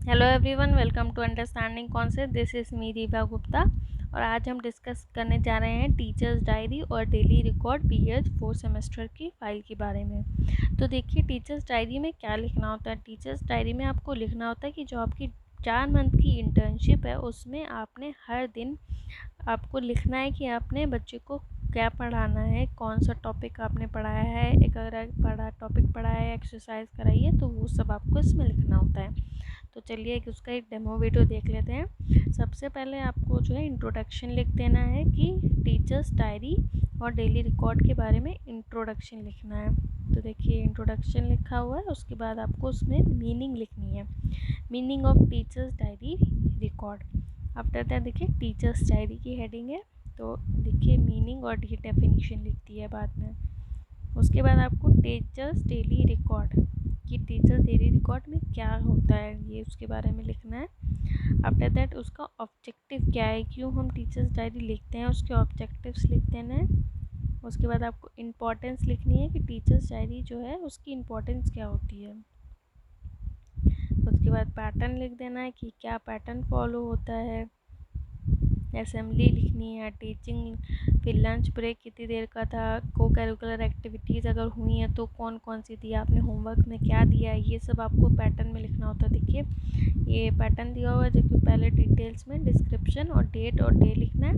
Hello everyone, welcome to understanding concept. This is me Deepa Gupta और आज हम डिस्कस करने जा रहे हैं टीचर्स डायरी और डेली रिकॉर्ड पीएच 4 सेमेस्टर की फ़ाइल के बारे में। तो देखिए, टीचर्स डायरी में क्या लिखना होता है। टीचर्स डायरी में आपको लिखना होता है कि जो आपकी 4 मंथ की इंटर्नशिप है उसमें आपने हर दिन आपको लिखना है कि आपने बच्चे को क्या पढ़ाना है, कौन सा टॉपिक आपने पढ़ाया है, एक अगर टॉपिक पढ़ाया है, एक्सरसाइज कराई है, तो वो सब आपको इसमें लिखना होता है। तो चलिए उसका एक डेमो वीडियो देख लेते हैं। सबसे पहले आपको जो है इंट्रोडक्शन लिख देना है कि टीचर्स डायरी और डेली रिकॉर्ड के बारे में इंट्रोडक्शन लिखना है। तो देखिए इंट्रोडक्शन लिखा हुआ है, उसके बाद आपको उसमें मीनिंग लिखनी है, meaning of teachers diary record. After that देखिए टीचर्स डायरी की हेडिंग है, तो देखिए मीनिंग और ये डेफिनेशन लिख दी है बाद में। उसके बाद आपको टीचर्स डेली रिकॉर्ड कि टीचर्स डेली रिकॉर्ड में क्या होता है ये उसके बारे में लिखना है। आफ्टर दैट उसका ऑब्जेक्टिव क्या है, क्यों हम टीचर्स डायरी लिखते हैं, उसके ऑब्जेक्टिव्स लिख देना है। उसके बाद आपको इम्पोर्टेंस लिखनी है कि टीचर्स डायरी जो है उसकी इम्पोर्टेंस क्या होती है। उसके बाद पैटर्न लिख देना है कि क्या पैटर्न फॉलो होता है। असेंबली लिखनी है, टीचिंग, फिर लंच ब्रेक कितनी देर का था, को करिकुलर एक्टिविटीज़ अगर हुई हैं तो कौन कौन सी थी, आपने होमवर्क में क्या दिया है, ये सब आपको पैटर्न में लिखना होता है। देखिए ये पैटर्न दिया हुआ है, जो कि पहले डिटेल्स में डिस्क्रिप्शन और डेट और डे लिखना है।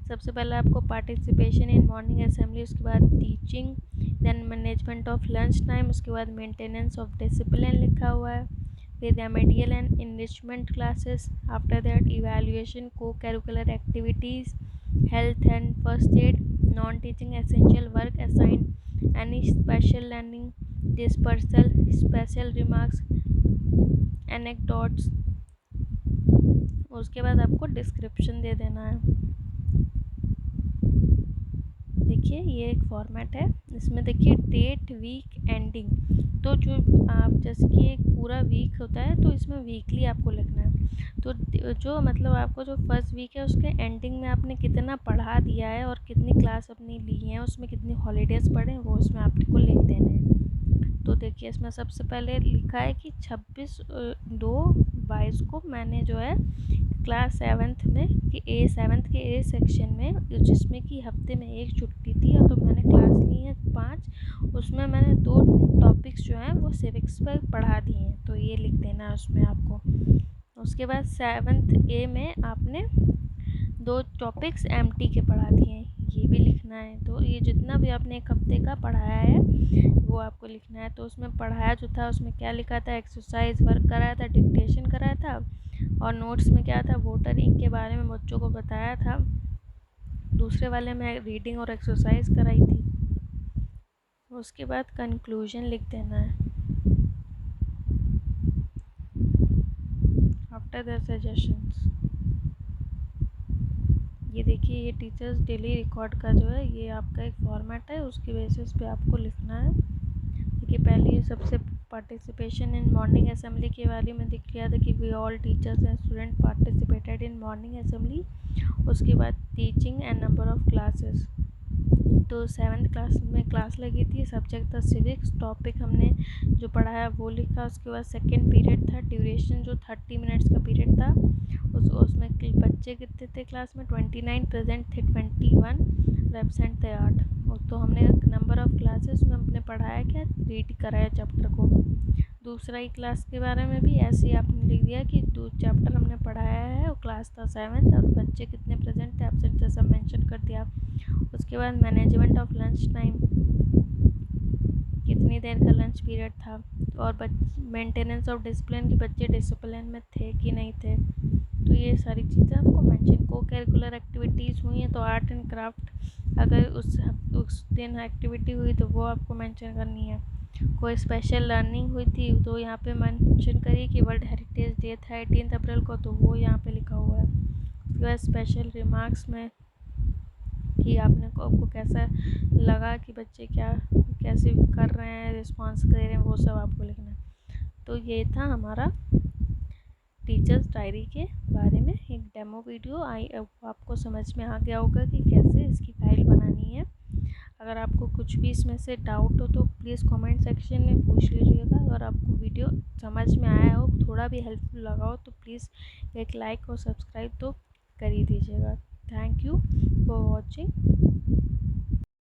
सबसे पहले आपको पार्टिसिपेशन इन मॉर्निंग असेंबली, उसके बाद teaching, then management of lunch time, उसके बाद मेंटेनेंस ऑफ डिसिप्लिन लिखा हुआ है, फिर remedial and enrichment classes, after that evaluation, co curricular activities, health and first aid, non teaching essential work assign, any special learning, dispersal, special remarks, anecdotes. उसके बाद आपको description दे देना है। देखिए ये एक फॉर्मेट है, इसमें देखिए डेट, वीक, एंडिंग। तो जो आप जैसे कि एक पूरा वीक होता है तो इसमें वीकली आपको लिखना है। तो जो मतलब आपको जो फर्स्ट वीक है उसके एंडिंग में आपने कितना पढ़ा दिया है और कितनी क्लास अपनी ली हैं, उसमें कितनी हॉलीडेज़ पढ़े हैं, वो इसमें आपको लिख देने हैं। तो देखिए इसमें सबसे पहले लिखा है कि 26/2/22 को मैंने जो है क्लास 7th में कि सेवन्थ के ए सेक्शन में, जिसमें कि हफ्ते में एक छुट्टी थी, और तो मैंने क्लास ली है 5, उसमें मैंने 2 टॉपिक्स जो हैं वो सिविक्स पर पढ़ा दिए हैं, तो ये लिख देना है उसमें आपको। उसके बाद 7th ए में आपने 2 टॉपिक्स एमटी के पढ़ा दिए हैं, ये भी लिखना है। तो ये जितना भी आपने एक हफ्ते का पढ़ाया है वो आपको लिखना है। तो उसमें पढ़ाया जो था उसमें क्या लिखा था, एक्सरसाइज वर्क कराया था, डिक्टेशन कराया था, और नोट्स में क्या था, वोटरिंग के बारे में बच्चों को बताया था। दूसरे वाले में रीडिंग और एक्सरसाइज कराई थी। उसके बाद कंक्लूजन लिख देना है आफ्टर द सजेशंस। ये देखिए ये टीचर्स डेली रिकॉर्ड का जो है ये आपका एक फॉर्मेट है, उसकी बेसिस पे आपको लिखना है। देखिए पहले सबसे पार्टिसिपेशन इन मॉर्निंग असेंबली के बारे में दिख गया था कि we all teachers and student participated in morning assembly. उसके बाद teaching and number of classes, तो 7th क्लास में क्लास लगी थी, सब्जेक्ट था सिविक्स, टॉपिक हमने जो पढ़ाया वो लिखा। उसके बाद सेकेंड पीरियड था, ड्यूरेशन जो 30 मिनट्स का पीरियड था, उसमें बच्चे कितने थे क्लास में, 29, प्रेजेंट थे 21, एब्सेंट थे 8। तो हमने नंबर ऑफ क्लासेस में हमने पढ़ाया क्या, रीड कराया चैप्टर को। दूसरा ही क्लास के बारे में भी ऐसे ही आपने लिख दिया कि 2 चैप्टर हमने पढ़ाया है और क्लास था 7th, और बच्चे कितने प्रेजेंट थे, एब्सेंट थे, सब मेंशन कर दिया। उसके बाद मैनेजमेंट ऑफ लंच टाइम, कितनी देर का लंच पीरियड था, और मेंटेनेंस ऑफ डिसिप्लिन कि बच्चे डिसिप्लिन में थे कि नहीं थे। तो ये सारी चीज़ें आपको मेंशन। को करिकुलर एक्टिविटीज़ हुई हैं तो आर्ट एंड क्राफ्ट, अगर उस दिन एक्टिविटी हुई तो वो आपको मेंशन करनी है। कोई स्पेशल लर्निंग हुई थी तो यहाँ पे मेंशन करिए कि वर्ल्ड हेरिटेज डे था 18 अप्रैल को, तो वो यहाँ पे लिखा हुआ है। उसके बाद स्पेशल रिमार्क्स में कि आपको कैसा लगा कि बच्चे कैसे कर रहे हैं, रिस्पॉन्स दे रहे हैं, वो सब आपको लिखना है। तो ये था हमारा टीचर्स डायरी के बारे में एक डेमो वीडियो। आपको समझ में आ गया होगा कि कैसे इसकी फाइल बनानी है। अगर आपको कुछ भी इसमें से डाउट हो तो प्लीज़ कमेंट सेक्शन में पूछ लीजिएगा। अगर आपको वीडियो समझ में आया हो, थोड़ा भी हेल्पफुल लगा हो, तो प्लीज़ एक लाइक और सब्सक्राइब तो कर ही दीजिएगा। Thank you for watching.